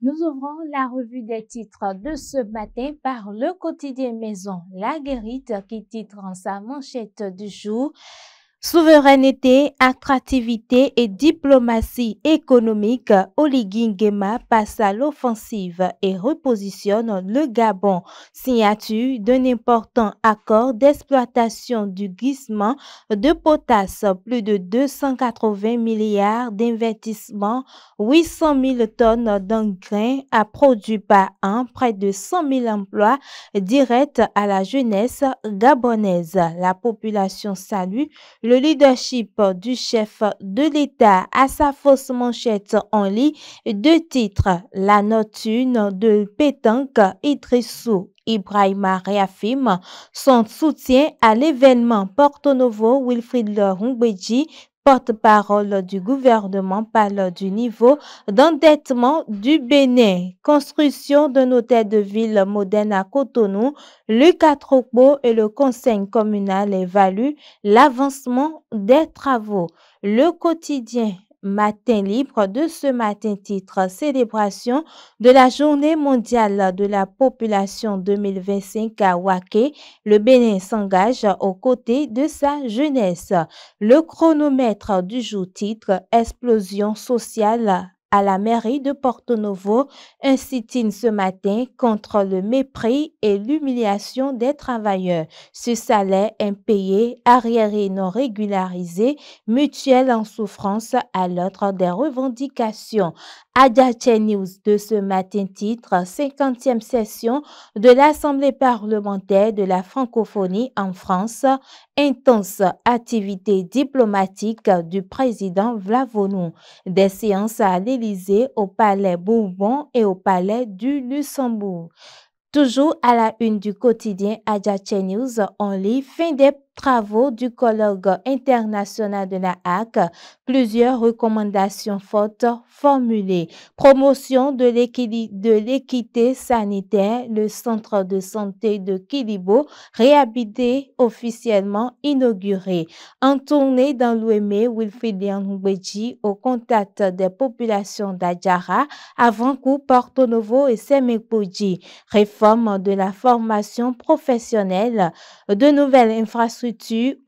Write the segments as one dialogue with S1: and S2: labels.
S1: Nous ouvrons la revue des titres de ce matin par le quotidien Maison La Guérite qui titre en sa manchette du jour: Souveraineté, attractivité et diplomatie économique, Oligui Nguema passe à l'offensive et repositionne le Gabon. Signature d'un important accord d'exploitation du gisement de potasse, plus de 280 milliards d'investissements, 800 000 tonnes d'engrais à produit par an, près de 100 000 emplois directs à la jeunesse gabonaise. La population salue le leadership du chef de l'État. À sa fausse manchette, on lit deux titres: La nocturne de pétanque, Idrissou Ibrahima réaffirme son soutien à l'événement. Porto Novo, Wilfried Ngbeji, porte-parole du gouvernement, parle du niveau d'endettement du Bénin. Construction d'un hôtel de ville moderne à Cotonou. Luc Atropo et le conseil communal évaluent l'avancement des travaux. Le quotidien Matin libre de ce matin titre: Célébration de la Journée mondiale de la population 2025 à Waké. Le Bénin s'engage aux côtés de sa jeunesse. Le chronomètre du jour titre: Explosion sociale à la mairie de Porto Novo, un sit-in ce matin contre le mépris et l'humiliation des travailleurs. Ce salaire impayé, arriéré non régularisé, mutuelle en souffrance à l'autre des revendications. Adjache News de ce matin titre: 50e session de l'Assemblée parlementaire de la francophonie en France, intense activité diplomatique du président Vlavonu, des séances à l'Élysée, au Palais Bourbon et au Palais du Luxembourg. Toujours à la une du quotidien Adjache News, on lit: fin des travaux du colloque international de la HAC, plusieurs recommandations fortes formulées. Promotion de l'équité sanitaire, le centre de santé de Kilibo réhabilité officiellement inauguré. En tournée dans l'Ouémé, Wilfried Ngbeji au contact des populations d'Adjara, Avankou, Porto Novo et Semepoji. Réforme de la formation professionnelle, de nouvelles infrastructures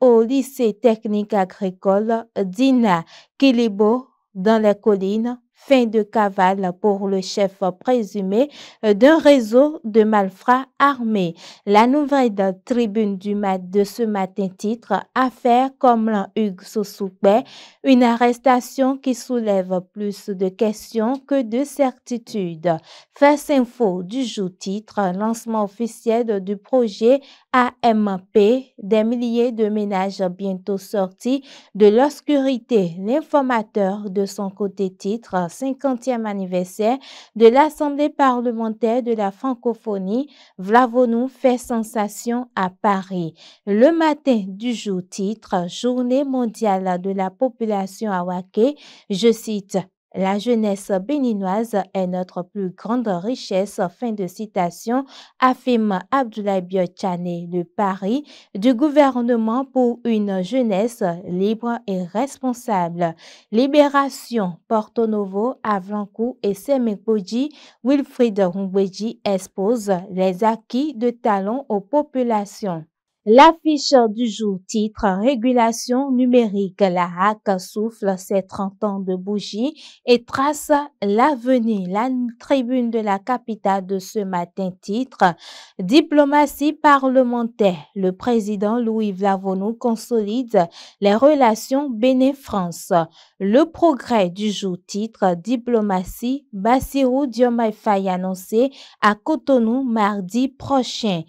S1: au lycée technique agricole d'Ina Kilibo dans les collines. Fin de cavale pour le chef présumé d'un réseau de malfrats armés. La nouvelle tribune de ce matin titre: Affaire comme Hugues Sossoukbe, une arrestation qui soulève plus de questions que de certitudes. First Info du jour titre: Lancement officiel du projet AMP, des milliers de ménages bientôt sortis de l'obscurité. L'informateur de son côté titre: 50e anniversaire de l'Assemblée parlementaire de la francophonie, Vlavonu fait sensation à Paris. Le matin du jour titre: Journée mondiale de la population à Waké. Je cite: La jeunesse béninoise est notre plus grande richesse. Fin de citation, affirme Abdoulaye Biotchane. Le pari du gouvernement pour une jeunesse libre et responsable. Libération, Porto Novo, Avankou et Semepoji, Wilfried Ngbeji expose les acquis de talent aux populations. L'affiche du jour titre: Régulation numérique. La HAC souffle ses 30 ans de bougie et trace l'avenir. La tribune de la capitale de ce matin titre: Diplomatie parlementaire. Le président Louis Vlavonu consolide les relations Bénin-France. Le progrès du jour titre: Diplomatie. Bassirou Diomaye Faye annoncé à Cotonou mardi prochain.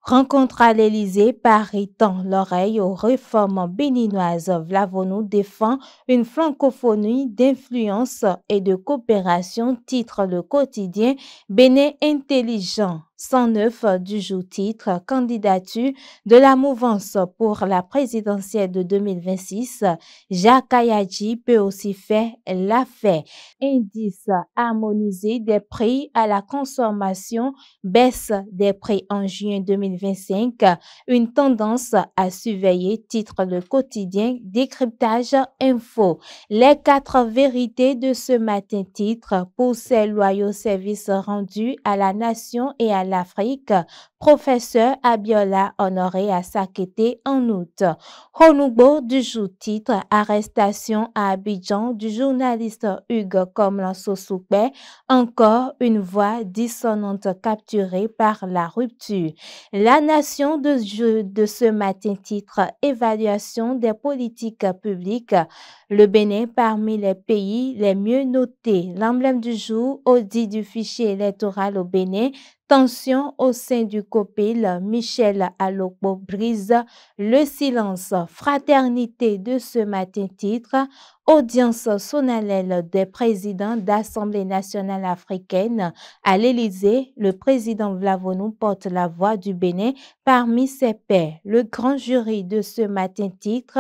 S1: Rencontre à l'Élysée, Paris tend l'oreille aux réformes béninoises. Vlavonu défend une francophonie d'influence et de coopération, titre le quotidien Bénin intelligent. 109 du jour titre candidature de la mouvance pour la présidentielle de 2026. Jacques Kayadji peut aussi faire l'affaire. Indice harmonisé des prix à la consommation, baisse des prix en juin 2025, une tendance à surveiller, titre le quotidien Décryptage Info. Les 4 vérités de ce matin, titre pour ses loyaux services rendus à la nation et à l'Afrique, professeur Abiola Honoré à s'acquitter en août. Renouveau du jour titre arrestation à Abidjan du journaliste Hugues Komlan Sossoukbe, encore une voix dissonante capturée par la rupture. La nation de ce matin titre évaluation des politiques publiques. Le Bénin parmi les pays les mieux notés. L'emblème du jour, audit du fichier électoral au Bénin. Tension au sein du COPIL, Michel Alokbo brise le silence. Fraternité de ce matin titre, audience solennelle des présidents d'Assemblée nationale africaine. À l'Élysée, le président Vlavonou porte la voix du Bénin parmi ses pairs. Le grand jury de ce matin titre,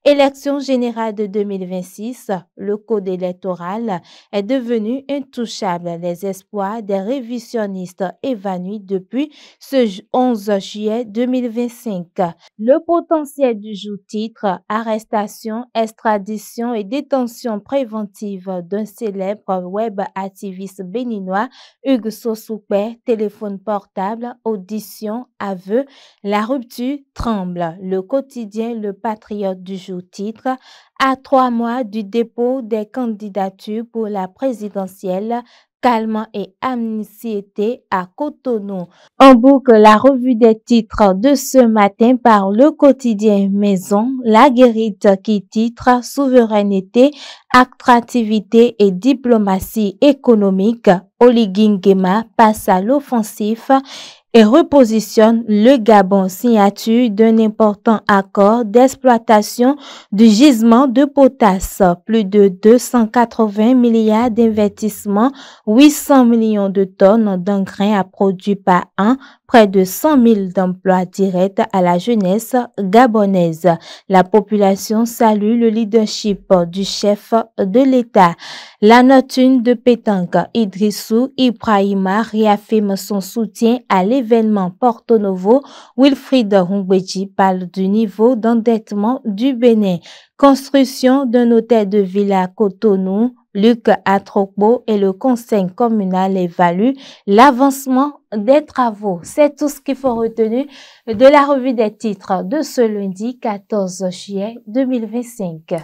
S1: élection générale de 2026, le code électoral est devenu intouchable. Les espoirs des révisionnistes évanouis depuis ce 11 juillet 2025. Le potentiel du jour titre, arrestation, extradition et détention préventive d'un célèbre web activiste béninois, Hugues Sossoukbe, téléphone portable, audition, aveu, la rupture tremble. Le quotidien Le Patriote du jour titre, à 3 mois du dépôt des candidatures pour la présidentielle, calme et amnistie à Cotonou. En boucle, la revue des titres de ce matin par le quotidien Maison, La Guérite qui titre Souveraineté, attractivité et diplomatie économique. Oligui Nguema passe à l'offensif et repositionne le Gabon, signature d'un important accord d'exploitation du gisement de potasse. Plus de 280 milliards d'investissements, 800 millions de tonnes d'engrais à produire par an, près de 100 000 d'emplois directs à la jeunesse gabonaise. La population salue le leadership du chef de l'État. La nocturne de pétanque, Idrissou Ibrahima réaffirme son soutien à l'événement Porto Novo. Wilfried Hongbeji parle du niveau d'endettement du Bénin. Construction d'un hôtel de ville à Cotonou. Luc Atrokbo et le conseil communal évaluent l'avancement des travaux. C'est tout ce qu'il faut retenir de la revue des titres de ce lundi 14 juillet 2025.